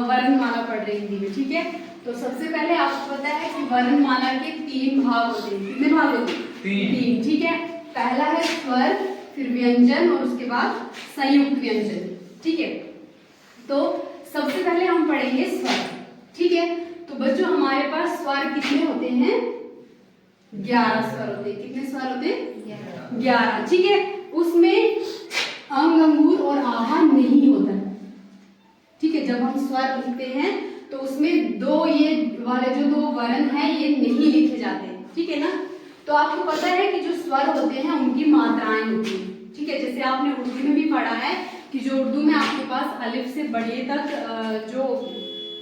वर्णमाला पढ़ रही हिंदी में। ठीक है, तो सबसे पहले आपको पता है कि वर्णमाला के 3 भाग होते हैं। कितने भाग होते हैं? 3। ठीक है, पहला है स्वर, फिर व्यंजन और उसके बाद संयुक्त व्यंजन। ठीक है, तो सबसे पहले हम पढ़ेंगे स्वर। ठीक है, तो बच्चों हमारे पास स्वर कितने होते हैं? 11 स्वर होते हैं। कितने स्वर होते हैं? 11। ठीक है, उसमें अंग, अंगूर और आहा नहीं होता है। ठीक है, जब हम स्वर लिखते हैं तो उसमें दो ये वाले जो 2 वर्ण हैं ये नहीं लिखे जाते। ठीक है ना, तो आपको पता है कि जो स्वर होते हैं उनकी मात्राएं होती हैं। ठीक है, जैसे आपने उर्दू में भी पढ़ा है कि जो उर्दू में आपके पास अलिफ से बड़े तक जो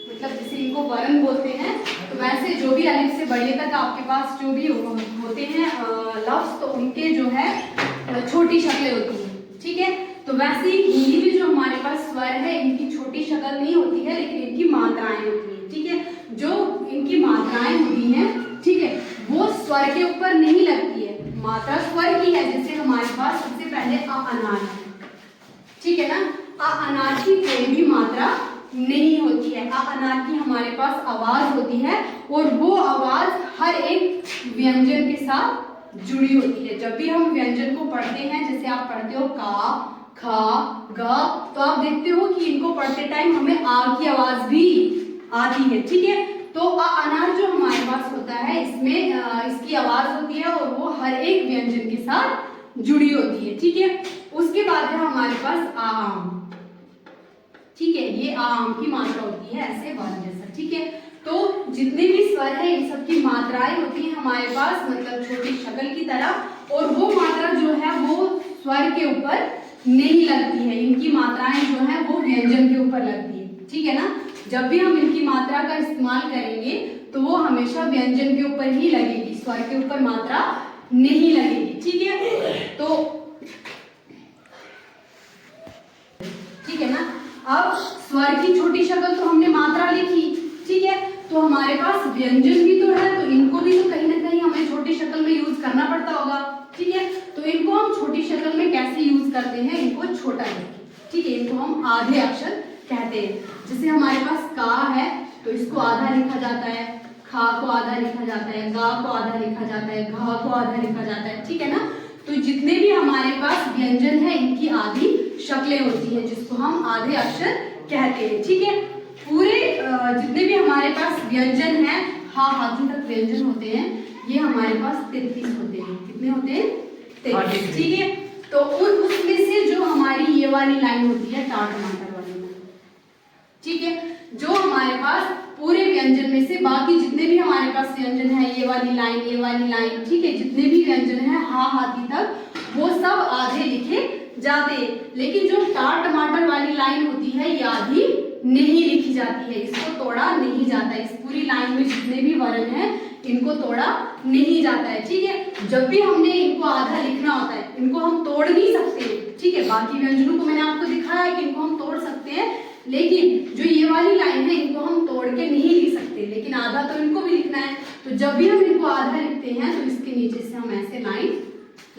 मतलब जैसे इनको वर्ण बोलते हैं, तो वैसे जो भी अलिफ से बड़े तक आपके पास जो भी होते हैं लफ्ज, तो उनके जो है छोटी शक्लें होती हैं। ठीक है, तो वैसे ही हिंदी में जो हमारे पास स्वर है इनकी छोटी शक्ल नहीं होती है, लेकिन इनकी मात्राएं होती हैं। ठीक है, जो इनकी मात्राएं होती हैं, ठीक है, वो स्वर के ऊपर नहीं लगती है, मात्रा स्वर की है। जैसे हमारे पास सबसे पहले अ अनार है। ठीक है ना, अ अनार की कोई भी मात्रा नहीं होती है। अ अनार की हमारे पास आवाज होती है और वो आवाज हर एक व्यंजन के साथ जुड़ी होती है। जब भी हम व्यंजन को पढ़ते हैं, जैसे आप पढ़ते हो का, खा, गा, तो आप देखते हो कि इनको पढ़ते टाइम हमें आ की आवाज भी आती है। ठीक है, तो अ अनार जो हमारे पास होता है इसमें इसकी आवाज होती है और वो हर एक व्यंजन के साथ जुड़ी होती है। ठीक है, उसके बाद है हमारे पास आम। ठीक है, ये आम की मात्रा होती है ऐसे वर्ण जैसा। ठीक है, तो जितने भी स्वर है इन सब की मात्राएं होती हैं हमारे पास, मतलब छोटी शक्ल की तरह, और वो मात्रा जो है वो स्वर के ऊपर नहीं लगती है। इनकी मात्राएं जो है वो व्यंजन के ऊपर लगती है। ठीक है ना, जब भी हम इनकी मात्रा का इस्तेमाल करेंगे तो वो हमेशा व्यंजन के ऊपर ही लगेगी, स्वर के ऊपर मात्रा नहीं लगेगी। ठीक है, तो ठीक है ना, अब स्वर की छोटी शक्ल तो हमने मात्रा लिखी। ठीक है, तो हमारे पास व्यंजन भी तो है, तो इनको भी तो कहीं ना कहीं हमें छोटी शक्ल में यूज करना पड़ता होगा। ठीक है, तो इनको हम छोटी शक्ल में कैसे यूज करते हैं? इनको छोटा करके। ठीक है, इनको हम आधे अक्षर कहते हैं। जैसे हमारे पास का है तो इसको आधा लिखा जाता है, खा को आधा लिखा जाता है, गा को आधा लिखा जाता है, घा को आधा लिखा जाता है। ठीक है ना, तो जितने भी हमारे पास व्यंजन है इनकी आधी शक्लें होती है जिसको हम आधे अक्षर कहते हैं। ठीक है, पूरे जितने भी हमारे पास व्यंजन है, हा हाथी तक व्यंजन होते हैं, ये हमारे पास 33 होते हैं। कितने होते हैं? 33। ठीक है, तो उसमें से जो हमारी ये वाली लाइन होती है टाट टमाटर वाली लाइन। ठीक है, जो हमारे पास पूरे व्यंजन में से बाकी जितने भी हमारे पास व्यंजन है, ये वाली लाइन, ये वाली लाइन, ठीक है, जितने भी व्यंजन है हा हाथी तक, वो सब आधे लिखे जाते हैं। लेकिन जो टाट टमाटर वाली लाइन होती है ये आधी नहीं लिखी जाती है, इसको तोड़ा नहीं जाता। इस पूरी लाइन में जितने भी वर्ण हैं इनको तोड़ा नहीं जाता है। ठीक है, जब भी हमने इनको आधा लिखना होता है, इनको हम तोड़ नहीं सकते। ठीक है, बाकी व्यंजनों को मैंने आपको दिखाया है कि इनको हम तोड़ सकते हैं, लेकिन जो ये वाली लाइन है इनको हम तोड़ के नहीं लिख सकते, लेकिन आधा तो इनको भी लिखना है। तो जब भी हम इनको आधा लिखते हैं तो इसके नीचे से हम ऐसे लाइन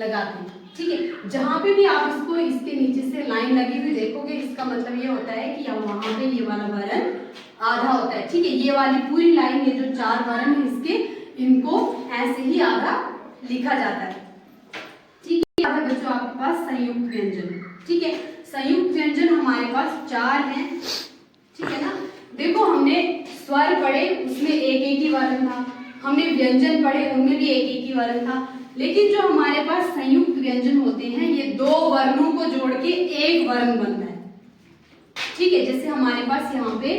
लगाते हैं। ठीक है, जहां पे भी आप इसको इसके नीचे से लाइन लगी हुई देखोगे, इसका मतलब ये होता है कि वहां पे ये वाला वर्ण आधा होता है। ठीक है, ये वाली पूरी लाइन, ये जो 4 वर्ण है इसके, इनको ऐसे ही आधा लिखा जाता है। ठीक है, बच्चों आपके पास संयुक्त व्यंजन। ठीक है, संयुक्त व्यंजन हमारे पास 4 हैं। ठीक है ना, देखो हमने स्वर पढ़े उसमें एक एक ही वर्ण था, हमने व्यंजन पढ़े उनमें भी एक एक ही वर्ण था, लेकिन जो हमारे पास संयुक्त व्यंजन होते हैं ये 2 वर्णों को जोड़ के एक वर्ण बनता है। ठीक है, जैसे हमारे पास यहाँ पे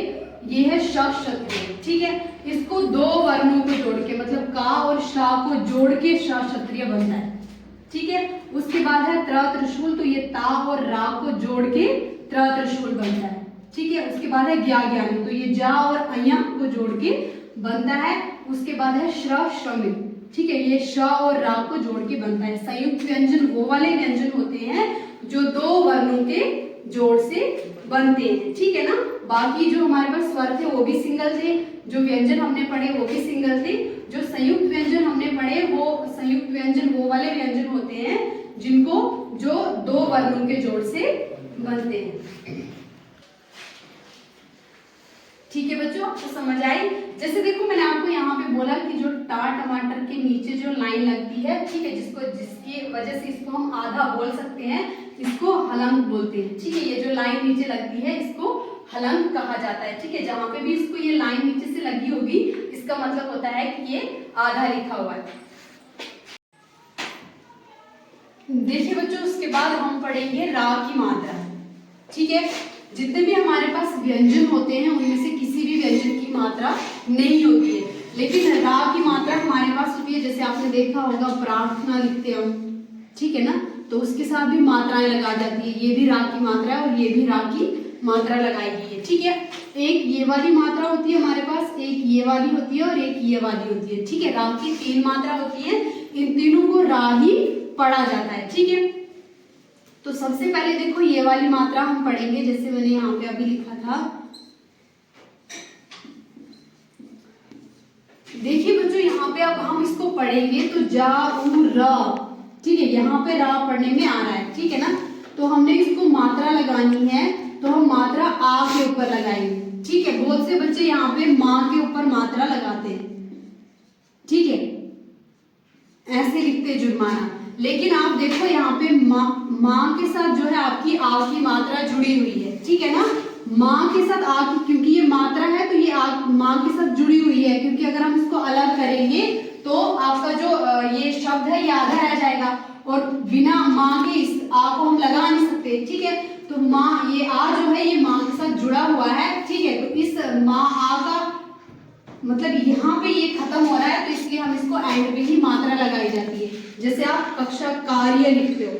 ये है श क्षत्रिय। ठीक है, इसको 2 वर्णों को जोड़ के, मतलब का और शा को जोड़ के श क्षत्रिय बनता है। ठीक है, उसके बाद है त्र त्रिशूल, तो ये ता और रा को जोड़ के त्र त्रिशूल बनता है। ठीक है, उसके बाद है ज्ञा ज्ञानी, तो ये जा और अया को जोड़ के बनता है उसके बाद है श्र श्रमिक, ठीक है, ये श और रा को जोड़ के बनता है। संयुक्त व्यंजन वो वाले व्यंजन होते हैं जो दो वर्णों के जोड़ से बनते हैं, ठीक है ना। बाकी जो हमारे पास स्वर थे वो भी सिंगल थे, जो व्यंजन हमने पढ़े वो भी सिंगल थे। जो संयुक्त व्यंजन हमने पढ़े वो संयुक्त व्यंजन वो वाले व्यंजन होते हैं जिनको जो दो वर्णों के जोड़ से बनते हैं। ठीक है बच्चों, आपको समझ आई। जैसे देखो मैंने आपको यहाँ पे बोला कि जो टा टमाटर के नीचे जो लाइन लगती है, ठीक है, जिसकी वजह से इसको हम आधा बोल सकते हैं, इसको हलंत बोलते हैं, ठीक है। ये जो लाइन नीचे लगती है इसको हलंत कहा जाता है, ठीक है। जहां पे भी इसको ये लाइन नीचे से लगी होगी इसका मतलब होता है कि ये आधा लिखा हुआ है। देखिए बच्चों, उसके बाद हम पढ़ेंगे रा की मात्रा, ठीक है। जितने भी हमारे पास व्यंजन होते हैं उनमें से किसी भी व्यंजन की मात्रा नहीं होती है, लेकिन रा की मात्रा हमारे पास होती है। जैसे आपने देखा होगा प्रार्थना लिखते हैं हम, ठीक है ना, तो उसके साथ भी मात्राएं लगा जाती है। ये भी रा की मात्रा है और ये भी रा की मात्रा लगाई गई है, ठीक है। एक ये वाली मात्रा होती है हमारे पास, एक ये वाली होती है और एक ये वाली होती है, ठीक है। रा की 3 मात्रा होती है, इन तीनों को रा ही पढ़ा जाता है, ठीक है। तो सबसे पहले देखो ये वाली मात्रा हम पढ़ेंगे, जैसे मैंने यहाँ पे अभी लिखा था। देखिए बच्चों, यहाँ पे अब हम इसको पढ़ेंगे तो जा उ र, ठीक है, यहाँ पे रा पढ़ने में आ रहा है, ठीक है ना। तो हमने इसको मात्रा लगानी है तो हम मात्रा आ के ऊपर लगाएंगे, ठीक है। बहुत से बच्चे यहाँ पे माँ के ऊपर मात्रा लगाते हैं, ठीक है, ऐसे लिखते जुर्माना। लेकिन आप देखो यहाँ पे माँ के साथ जो है आपकी आ की मात्रा जुड़ी हुई है, ठीक है ना। माँ के साथ आ की, क्योंकि ये मात्रा है तो ये माँ के साथ जुड़ी हुई है, क्योंकि अगर हम इसको अलग करेंगे तो आपका जो ये शब्द है ये आधा रह जाएगा और बिना माँ के इस आ को हम लगा नहीं सकते, ठीक है। तो माँ, ये आ जो है ये माँ के साथ जुड़ा हुआ है, ठीक है। तो इस माँ आ का मतलब यहाँ पे ये खत्म हो रहा है, तो इसलिए हम इसको एंड पे ही मात्रा लगाई जाती है। जैसे आप कक्षा कार्य लिखते हो,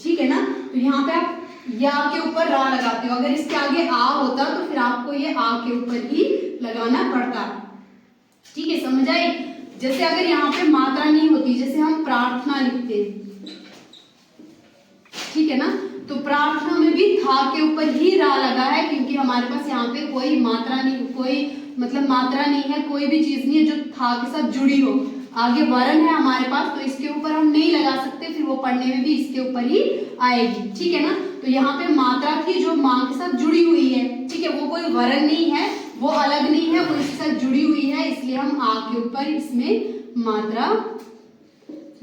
ठीक है ना, तो यहाँ पे आप या के ऊपर रा लगाते हो। अगर इसके आगे आ होता तो फिर आपको ये आ के ऊपर ही लगाना पड़ता, ठीक है, समझ आई। जैसे अगर यहाँ पे मात्रा नहीं होती, जैसे हम प्रार्थना लिखते हैं, ठीक है ना, तो प्रार्थना में भी था के ऊपर ही रा लगा है, क्योंकि हमारे पास यहाँ पे कोई मात्रा नहीं, कोई मतलब मात्रा नहीं है, कोई भी चीज नहीं है जो था के साथ जुड़ी हो। आगे वर्ण है हमारे पास तो इसके ऊपर हम नहीं लगा सकते, फिर वो पढ़ने में भी इसके ऊपर ही आएगी, ठीक है ना। तो यहाँ पे मात्रा थी जो माँ के साथ जुड़ी हुई है, ठीक है, वो कोई वर्ण नहीं है, वो अलग नहीं है, वो इसके साथ जुड़ी हुई है, इसलिए हम आ के ऊपर इसमें मात्रा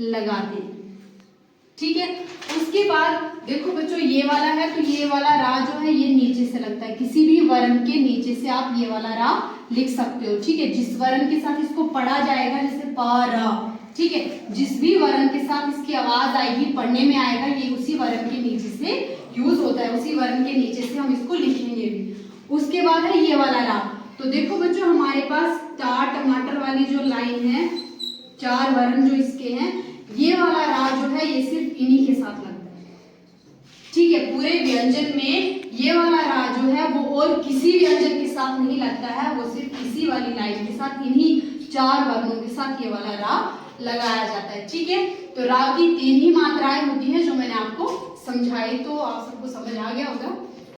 लगाते हैं, ठीक है। उसके बाद देखो बच्चों, ये वाला है तो ये वाला रा जो है ये नीचे से लगता है, किसी भी वर्ण के नीचे से आप ये वाला रा लिख सकते हो, ठीक है। जिस वर्ण के साथ इसको पढ़ा जाएगा, जैसे प र, ठीक है, जिस भी वर्ण के साथ इसकी आवाज आएगी, पढ़ने में आएगा, ये उसी वर्ण के नीचे से यूज होता है, उसी वर्ण के नीचे से हम इसको लिखेंगे भी। उसके बाद है ये वाला रा। तो देखो बच्चों, हमारे पास टा टमाटर वाली जो लाइन है, 4 वर्ण जो इसके हैं, ये वाला रा जो है ये सिर्फ इन्हीं के साथ लगता है, ठीक है। पूरे व्यंजन में ये वाला रा जो है वो और किसी व्यंजन के साथ नहीं लगता है, वो सिर्फ इसी वाली लाइन के साथ, इन्हीं 4 वर्णों के साथ ये वाला रा लगाया जाता है, ठीक है। तो रा की 3 ही मात्राएं होती हैं जो मैंने आपको समझाई, तो आप सबको समझ आ गया होगा।